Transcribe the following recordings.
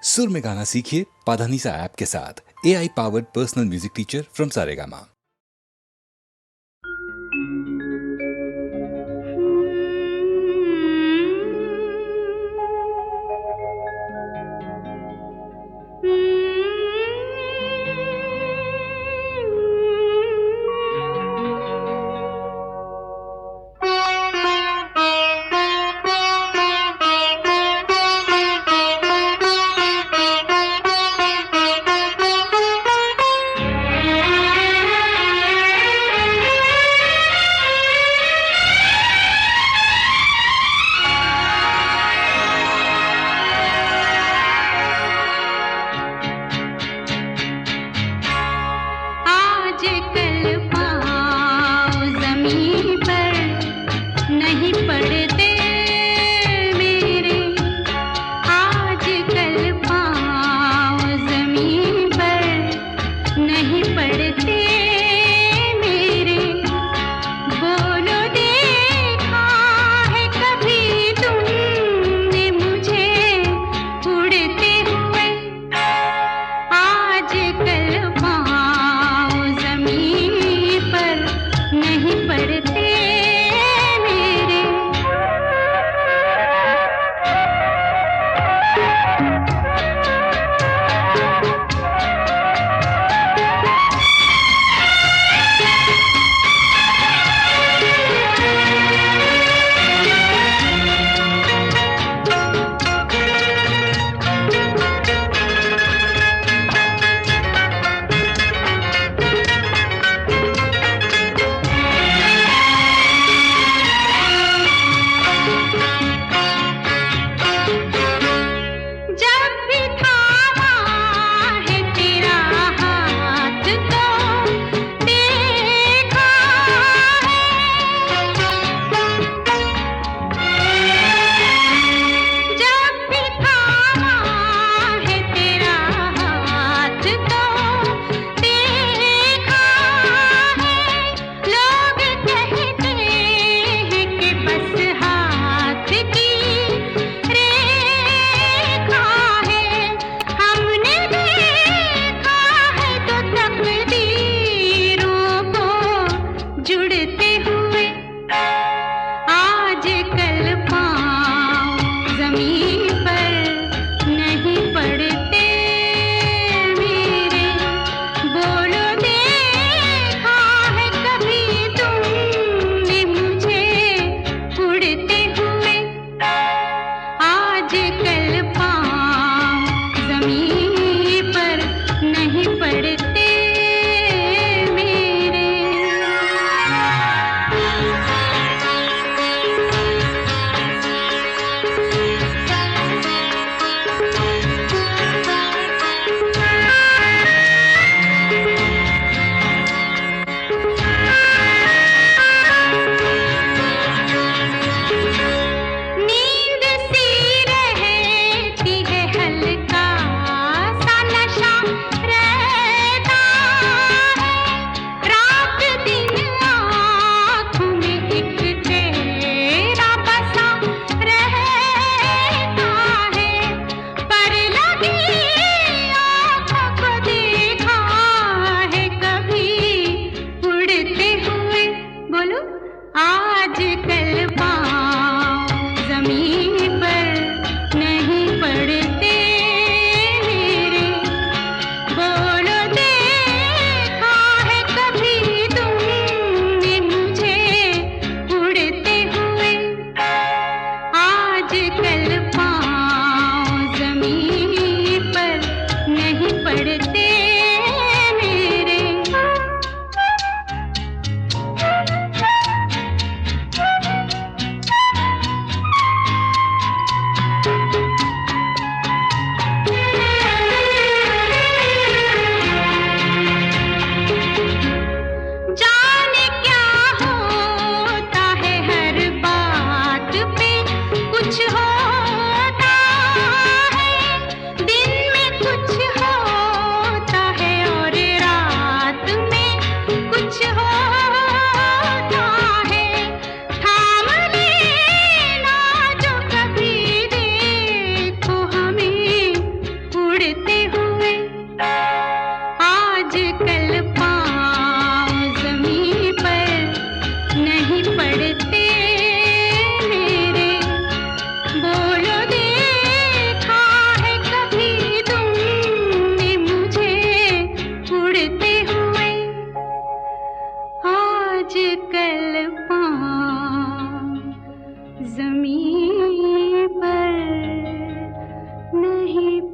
सुर में गाना सीखिए पाधानीसा ऐप के साथ। AI powered personal music teacher from Saregama.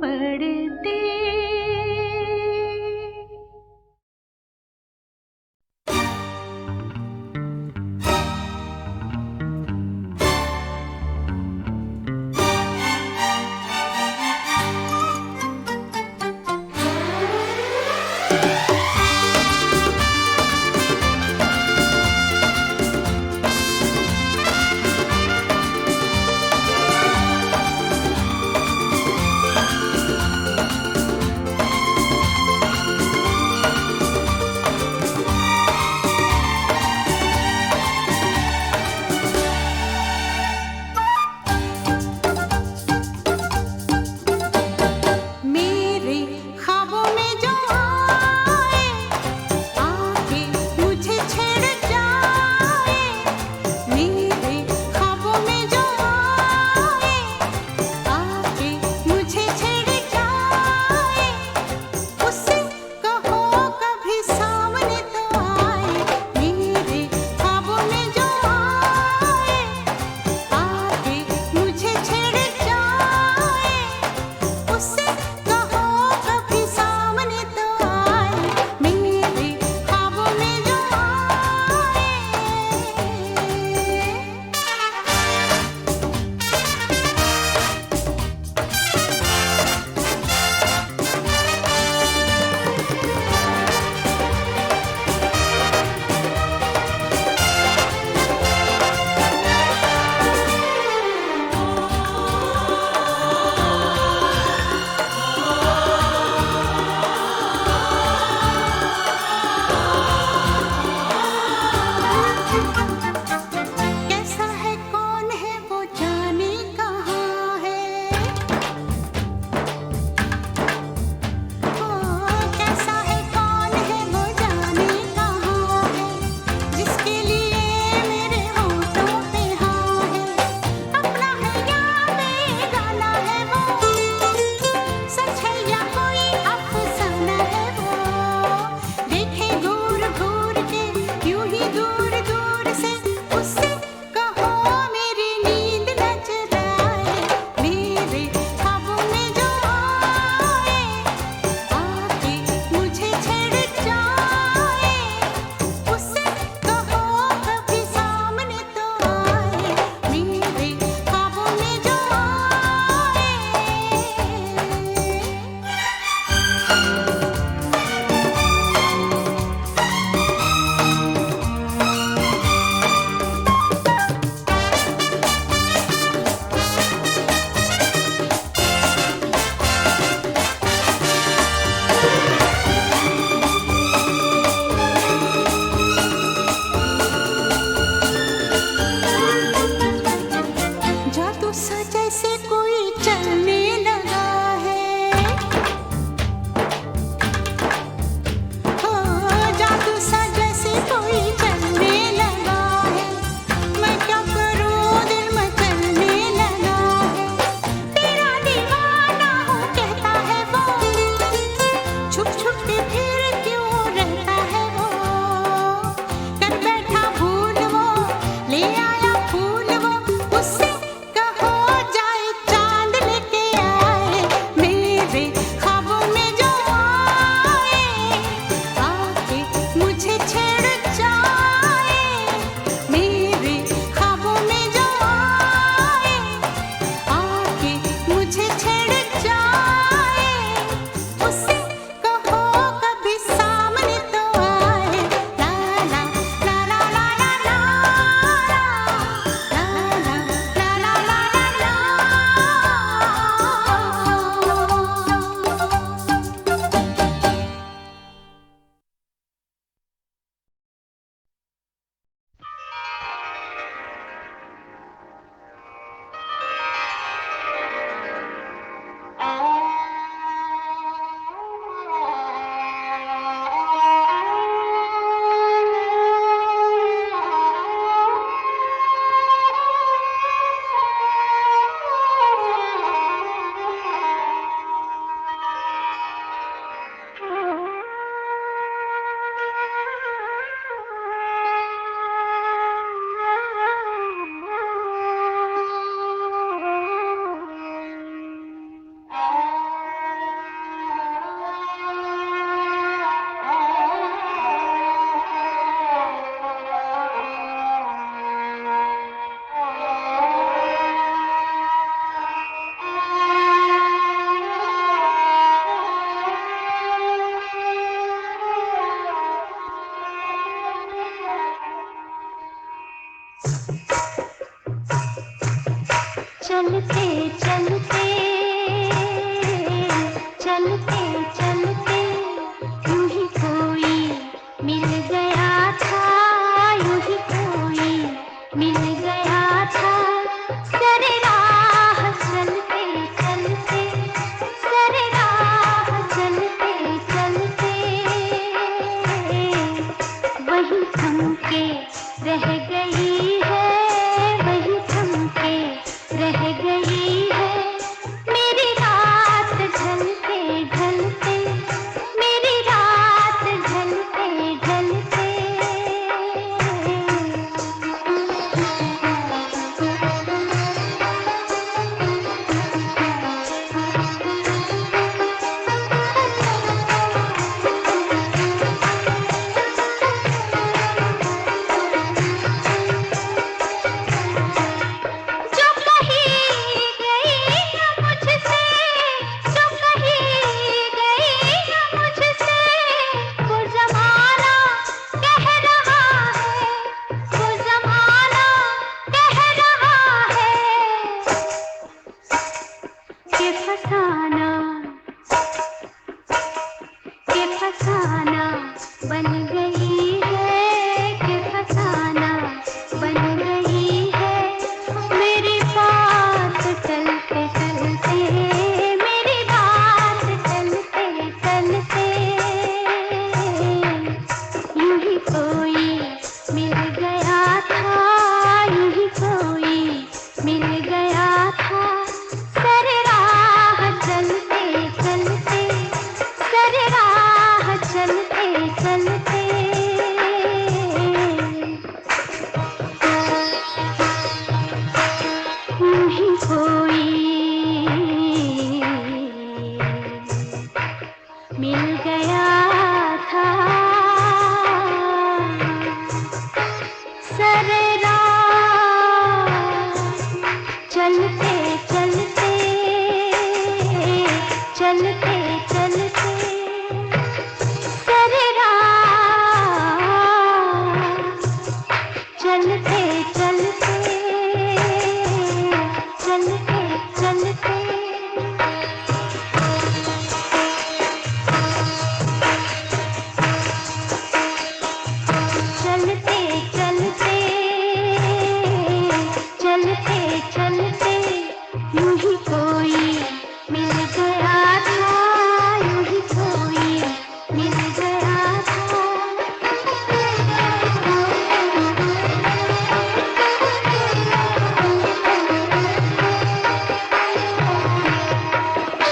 पड़ते। चलते चलते चलते चलते यूं ही कोई मिल गया था, यूं ही कोई मिल गया था। सरे राह चलते चलते, सरे राह चलते चलते वही थम के रह गई है, वही थम के रह गई है मेरी रात ढलते ढलते, मेरी रात ढलते ढलते। जो कहीं गई न मुझसे, जो कहीं गई न मुझसे, वो ज़माना कह रहा है, वो ज़माना कह रहा है कि फसाना, कि फसाना बन गई है, कि फसाना बन गई है मेरी बात चलते चलते, मेरी बात चलते चलते यूं ही कोई मिल गया था, यूं ही कोई मिल गया था। सरे राह चलते चलते, सरे राह चलते चलते यूं ही कोई मिल गया था। सरे राह चलते चलते, चलते चलते सरे राह चलते चलते, चलते चलते चलते चलते, चलते चलते यूं ही कोई मिल गया था, यूं ही कोई मिल गया था।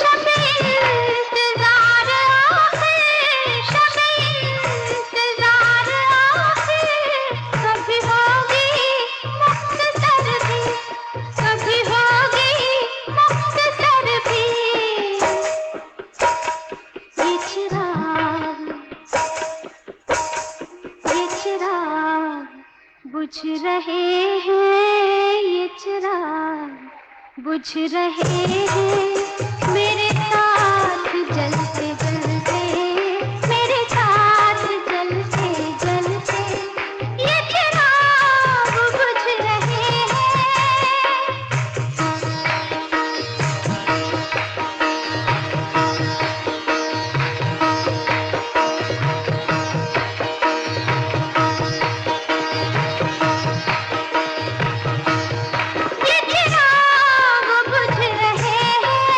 शब-ए इंतज़ार आखिर, शब-ए इंतज़ार आखिर कभी होगी मुख्तसर भी, कभी होगी मुख्तसर भी। ये चिराग, ये चिराग बुझ रहे हैं, ये चिराग बुझ रहे हैं मेरे साथ जलते जलते, मेरे साथ जलते जलते ये चिराग बुझ रहे हैं। ये चिराग बुझ रहे हैं,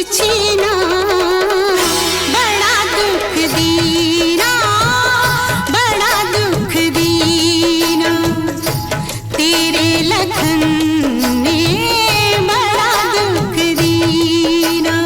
छीना, बड़ा दुख दीना, बड़ा दुख दीना, तेरे लखन ने बड़ा दुख दीना।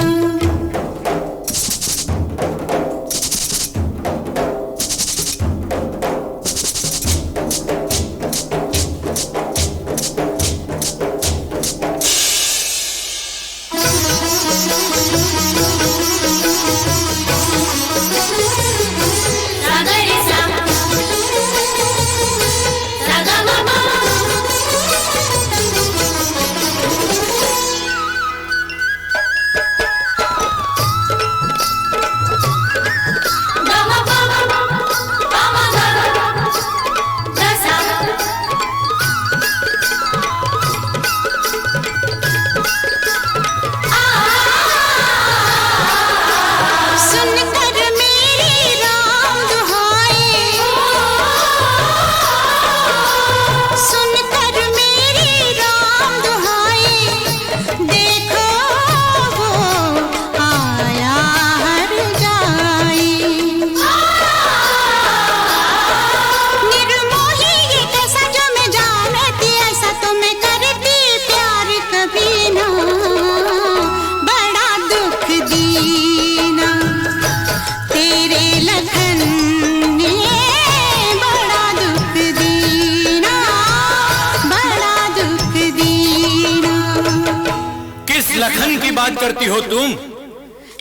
लखन की बात करती हो तुम?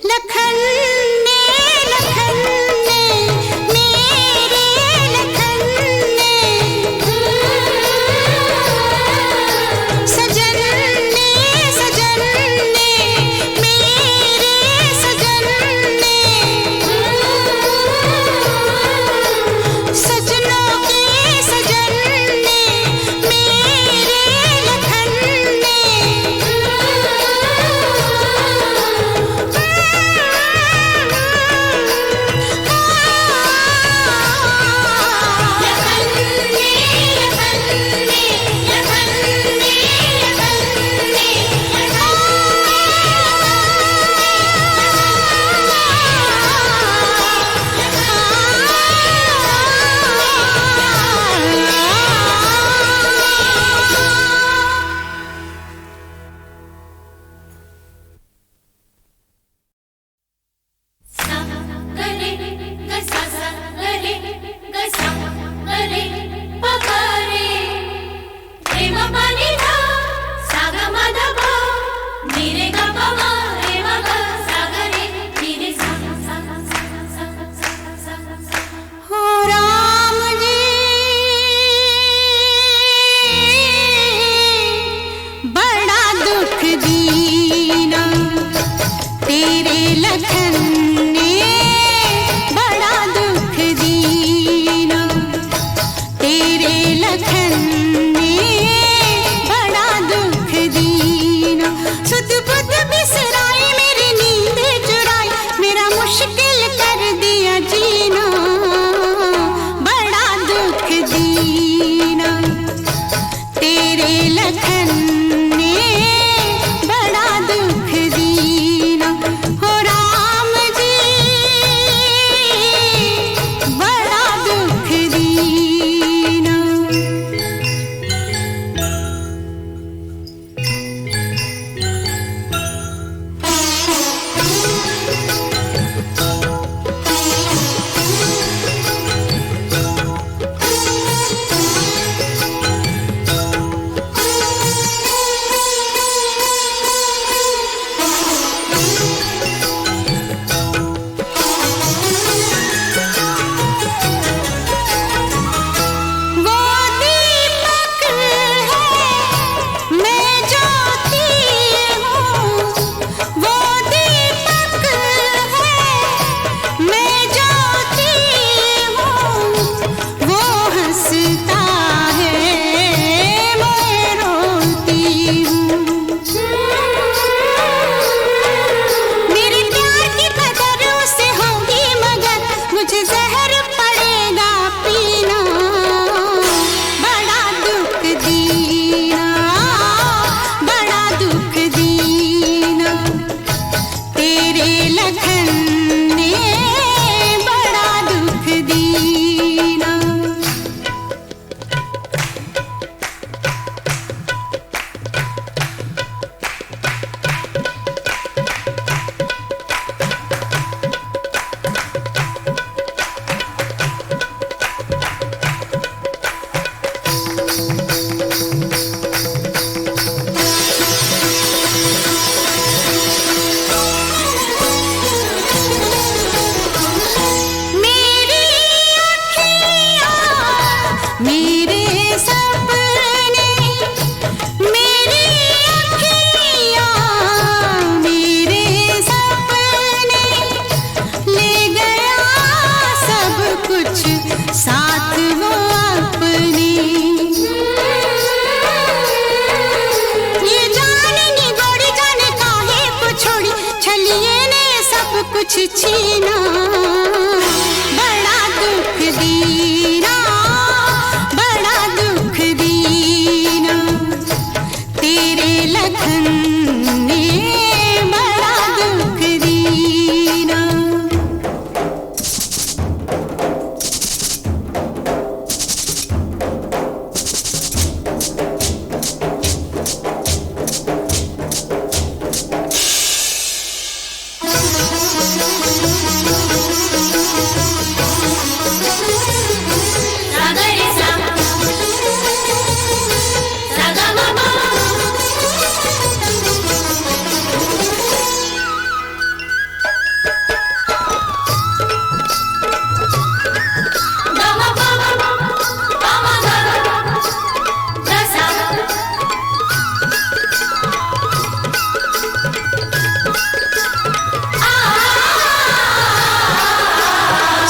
लखन ने, लखन ने, मेरे लखन ने, सजन ने, सजन ने, मेरे सजन ने, सजनों के सजन ने, मेरे लखन ने, मेरे सपने, मेरी अखियाँ, मेरे सपने ले गया सब कुछ साथ वो अपनी। ये जानेंगी गोरी जाने काहे को छोड़ी, छलिए ने सब कुछ छीना। बड़ा दुख दीना, बड़ा दुख दीना, तेरे लखन ने बड़ा दुख दीना।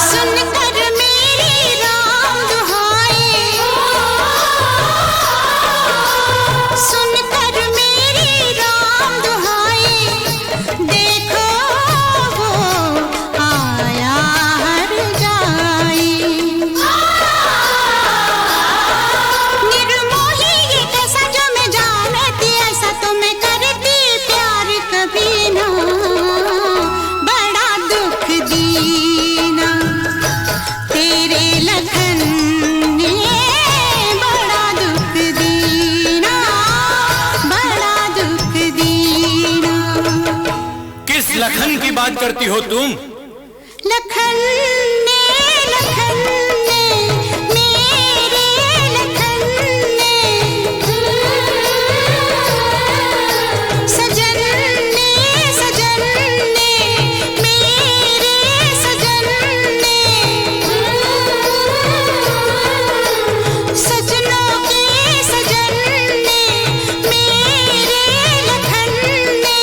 सुनकर मेरी राम दुहाए, सुनकर मेरी राम दुहाए, देखो वो आया हर जाए। निर्मोही ये कैसा जो मैं जानती, ऐसा तो मैं करती प्यार कभी ना। बड़ा दुख दीना, तेरे लखन ने बड़ा दुख दीना, बड़ा दुख दीना। किस लखन की बात करती हो तुम? लखन ने, लखन ने, मेरे लखन ने, सजन ने, सजन ने, मेरे सजन ने, सजनों के सजन ने, मेरे लखन ने,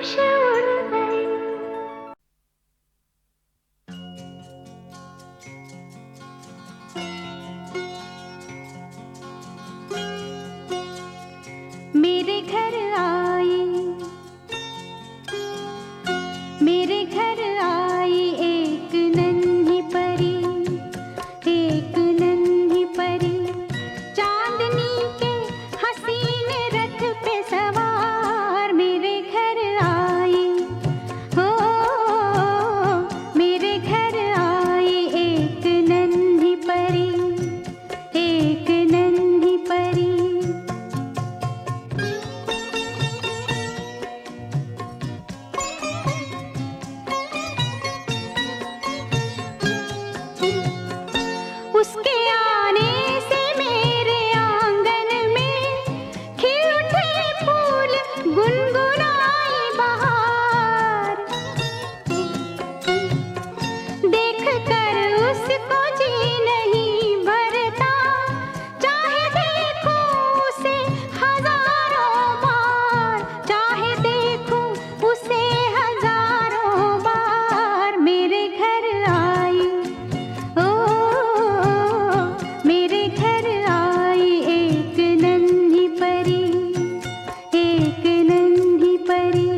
होश उड़ गए। मेरे घर आई, मेरे घर आई एक नन्ही परी, एक नन्ही परी, चांदनी के हसीन रथ पे सवार। मेरे घर आई, हो मेरे घर आई एक नन्ही परी, एक नन्ही परी। उसके आने से मेरे आंगन में खिल उठे फूल, गुनगुनाई बहार। देख कर उसको जी नहीं भरता, चाहे देखूं उसे हजारों बार, चाहे देखूं उसे हजारों बार। मेरे घर आई, ओ मेरे घर आई एक नन्ही परी, एक नन्ही परी।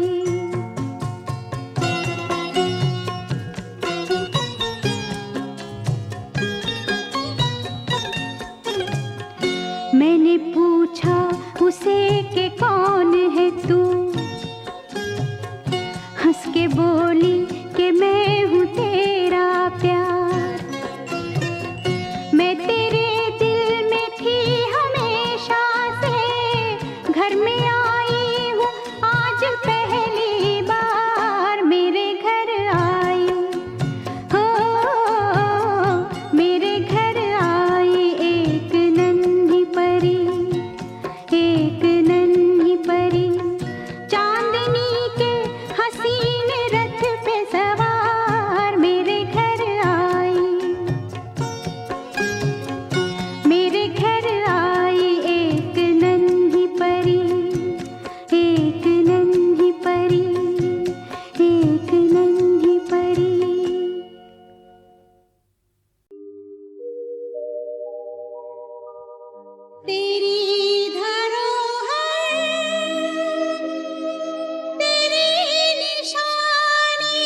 मैंने पूछा उसे कि कौन है तू, हंस के बोली कि मैं हूँ तेरा प्यार। मैं तेरे दिल में थी हमेशा से, घर में आई हूँ आज पहली बार। मेरे घर आई, हो मेरे घर आई एक नन्ही परी, एक नन्ही परी, चांदनी के हसीन रथ पे सवार। मेरे घर आई, मेरे घर आई एक नन्ही परी, एक नन्ही परी, एक नन्ही परी। तेरी धरोहर, तेरी निशानी,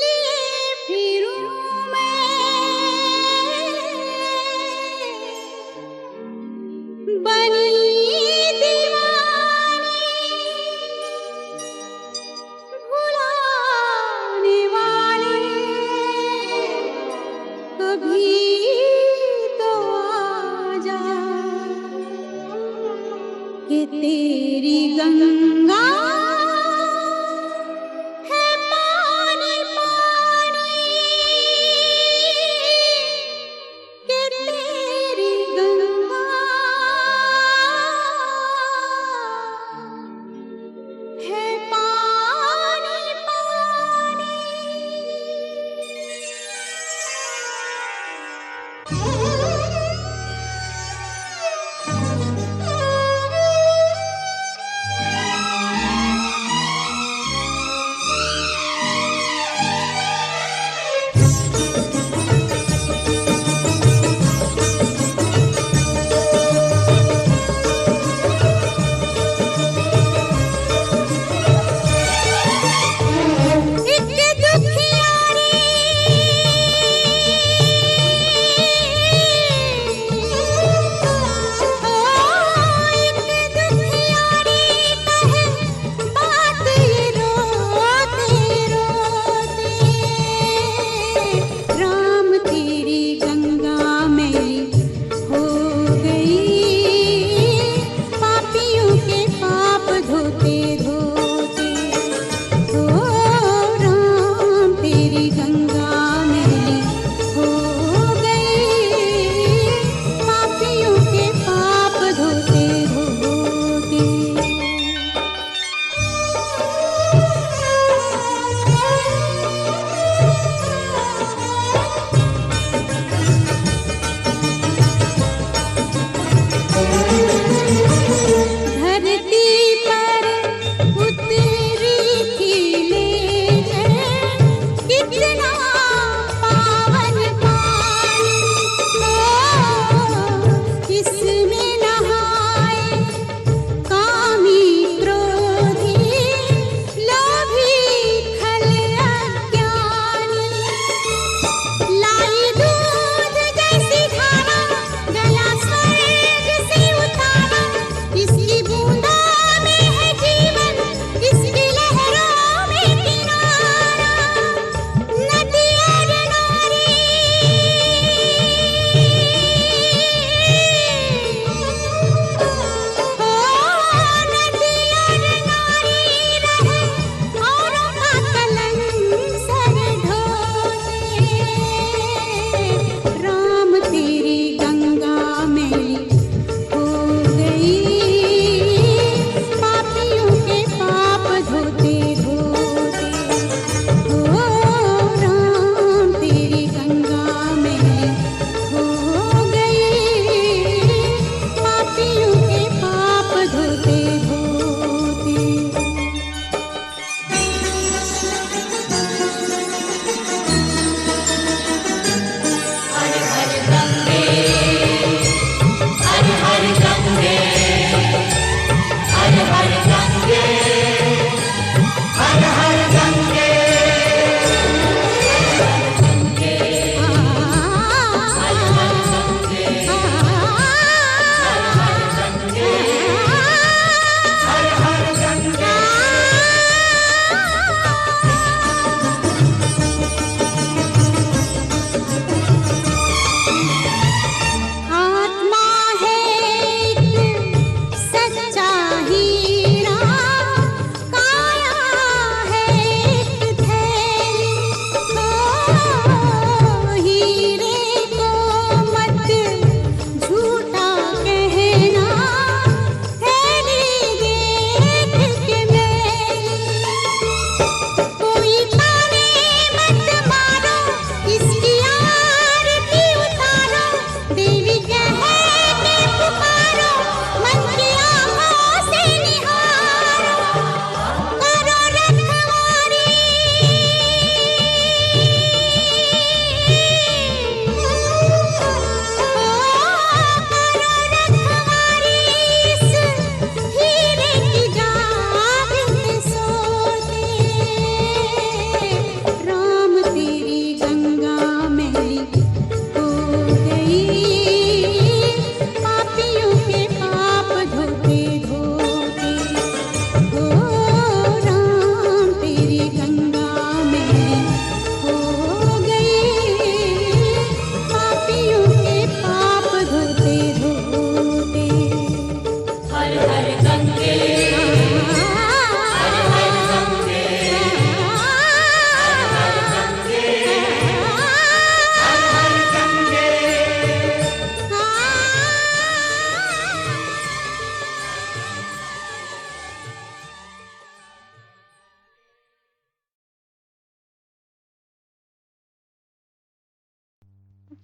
लिए फिरूं मैं बनी दीवानी, भुलाने वाली कभी तो आजा, कि तेरी गंगा है पानी पानी, कि तेरी गंगा है पानी पानी।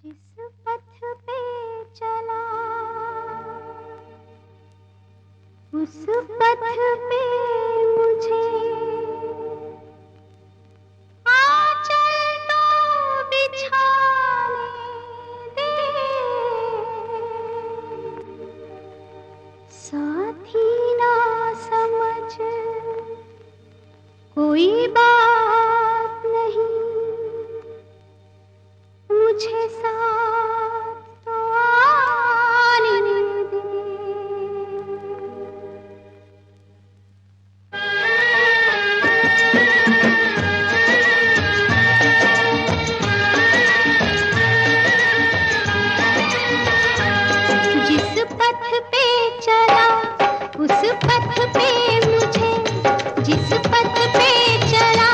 जिस पथ पे चला उस पथ पे मुझे आंचल तो बिछाने दे, साथी ना समझ कोई बात नहीं, मुझे साथ तो आने दे। जिस पथ पे चला उस पथ पे मुझे, जिस पथ पे चला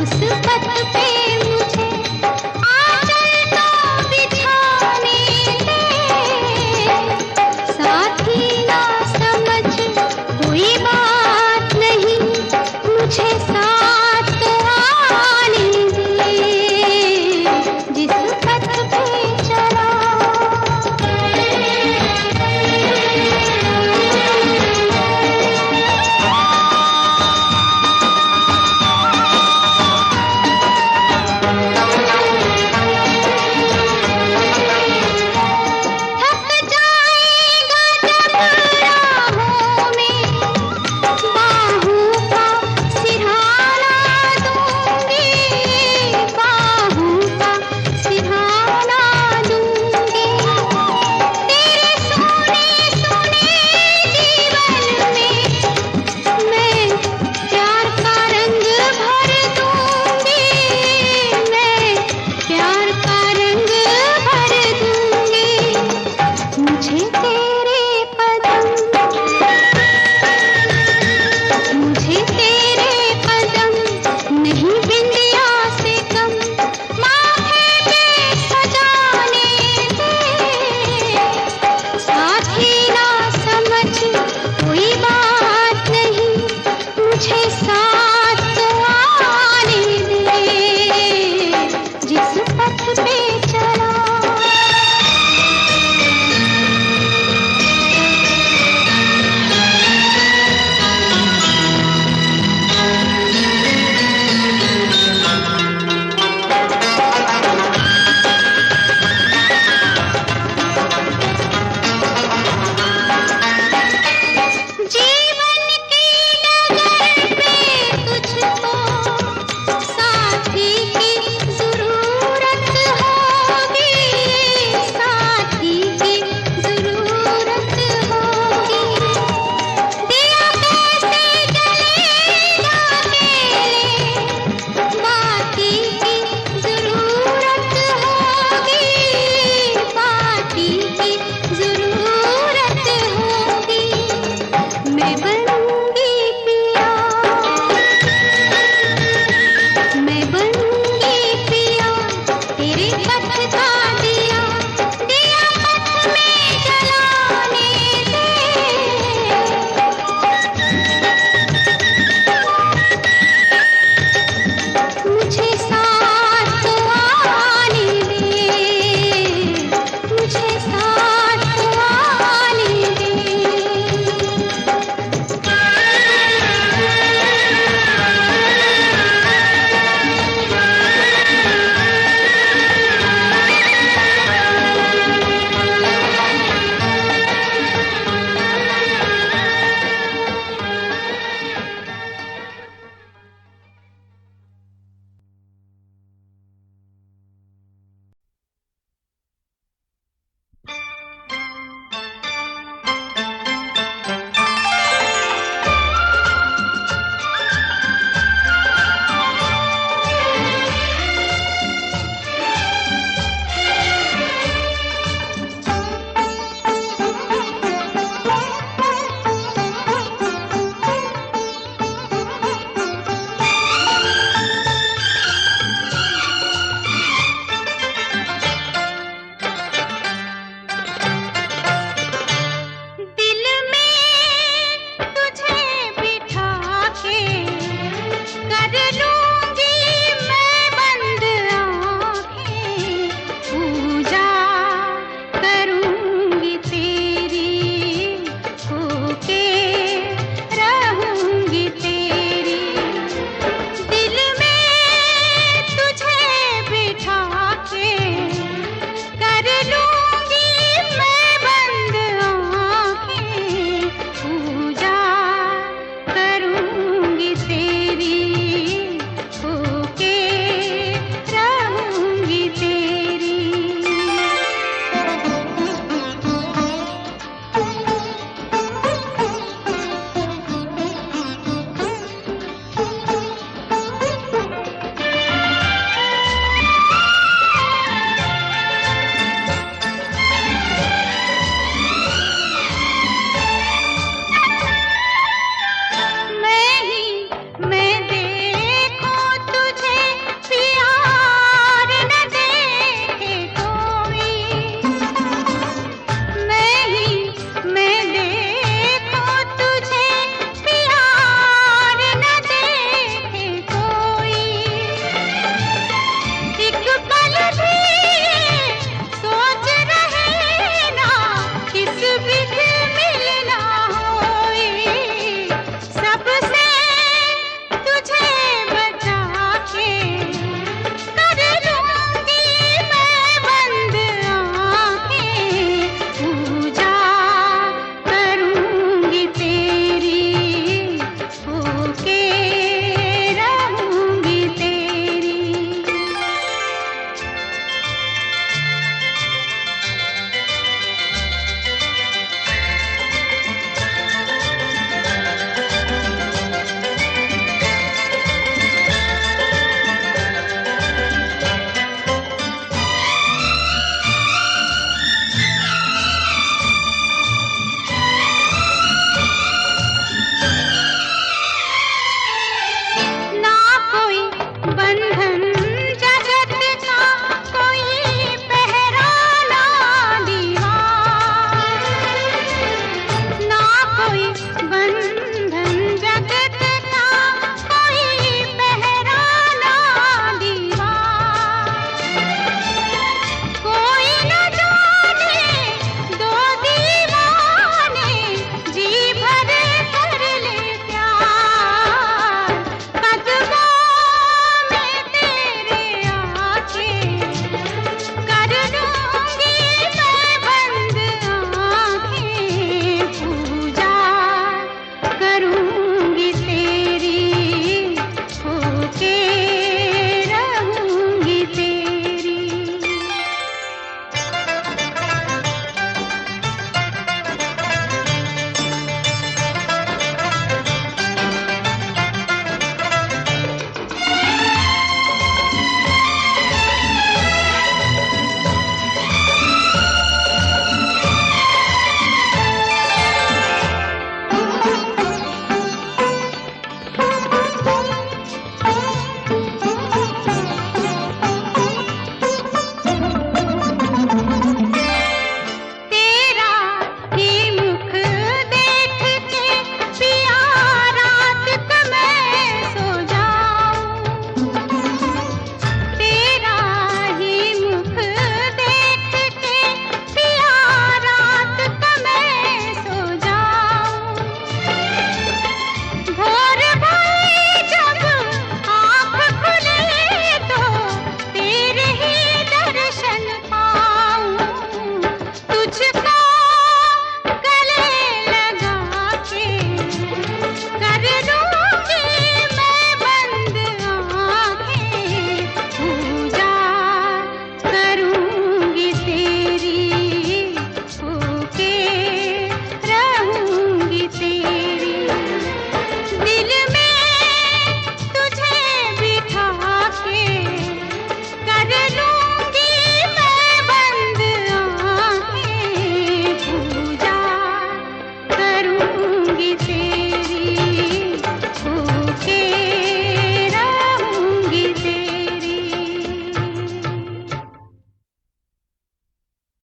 उस पथ पे मुझे आंचल तो बिछाने दे, साथी ना समझ कोई बात नहीं, मुझे साथ तो आने दे। जिस पथ पे चला थक जाएगा जब राहों में